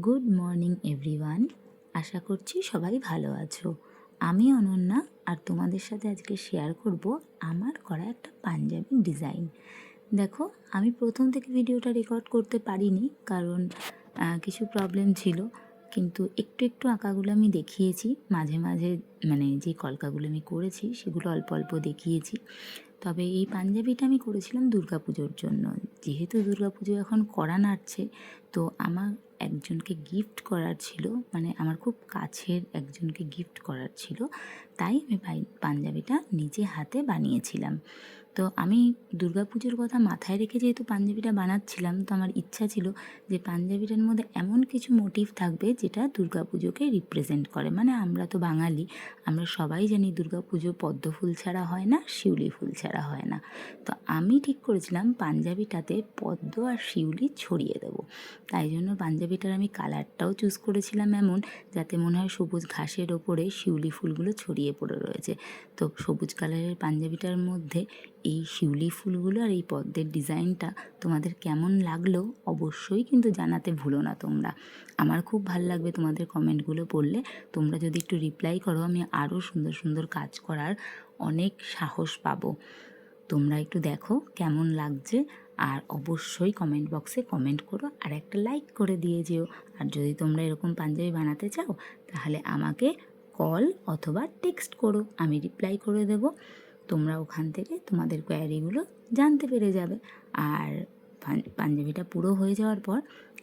Good morning everyone. আশা করছি সবাই ভালো আছো। আমি অনন্যা, আর তোমাদের সাথে আজকে শেয়ার করব আমার করা একটা পাঞ্জাবি ডিজাইন। দেখো, আমি প্রথম থেকে ভিডিওটা রেকর্ড করতে পারিনি, কারণ কিছু প্রবলেম ছিল, কিন্তু একটু একটু আঁকাগুলো আমি দেখিয়েছি মাঝে মাঝে। মানে যে কলকাগুলো আমি করেছি সেগুলো অল্প অল্প দেখিয়েছি। তবে এই পাঞ্জাবিটা আমি করেছিলাম দুর্গাপুজোর জন্য। যেহেতু দুর্গাপুজো এখন করা নাড়ছে, তো আমার একজনকে গিফট করার ছিল, মানে আমার খুব কাছের একজনকে গিফট করার ছিল, তাই আমি পাঞ্জাবিটা নিজে হাতে বানিয়েছিলাম। তো আমি দুর্গাপুজোর কথা মাথায় রেখে যেহেতু পাঞ্জাবিটা বানাচ্ছিলাম, তো আমার ইচ্ছা ছিল যে পাঞ্জাবিটার মধ্যে এমন কিছু মোটিভ থাকবে যেটা দুর্গাপুজোকে রিপ্রেজেন্ট করে। মানে আমরা তো বাঙালি, আমরা সবাই জানি দুর্গাপুজো পদ্ম ফুল ছাড়া হয় না, শিউলি ফুল ছাড়া হয় না। তো আমি ঠিক করেছিলাম পাঞ্জাবিটাতে পদ্ম আর শিউলি ছড়িয়ে দেবো। তাই জন্য পাঞ্জাবিটার আমি কালারটাও চুজ করেছিলাম এমন, যাতে মনে হয় সবুজ ঘাসের ওপরে শিউলি ফুলগুলো ছড়িয়ে পড়ে রয়েছে। তো সবুজ কালারের পাঞ্জাবিটার মধ্যে এই শিউলি ফুলগুলো আর এই পদ্মের ডিজাইনটা তোমাদের কেমন লাগলো অবশ্যই কিন্তু জানাতে ভুলো না তোমরা। আমার খুব ভালো লাগবে তোমাদের কমেন্টগুলো পড়লে। তোমরা যদি একটু রিপ্লাই করো, আমি আরও সুন্দর সুন্দর কাজ করার অনেক সাহস পাবো। তোমরা একটু দেখো কেমন লাগছে, আর অবশ্যই কমেন্ট বক্সে কমেন্ট করো, আর একটা লাইক করে দিয়ে যেও। আর যদি তোমরা এরকম পাঞ্জাবি বানাতে চাও, তাহলে আমাকে কল অথবা টেক্সট করো, আমি রিপ্লাই করে দেব। তোমরা ওখান থেকে তোমাদের কোয়ারিগুলো জানতে পেরে যাবে। আর পাঞ্জাবিটা পুরো হয়ে যাওয়ার পর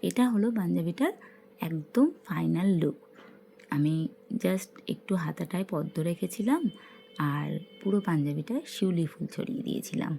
এটা হলো পাঞ্জাবিটার একদম ফাইনাল লুক। আমি জাস্ট একটু হাতাটায় পদ্ম রেখেছিলাম, আর পুরো পাঞ্জাবিটায় শিউলি ফুল ছড়িয়ে দিয়েছিলাম।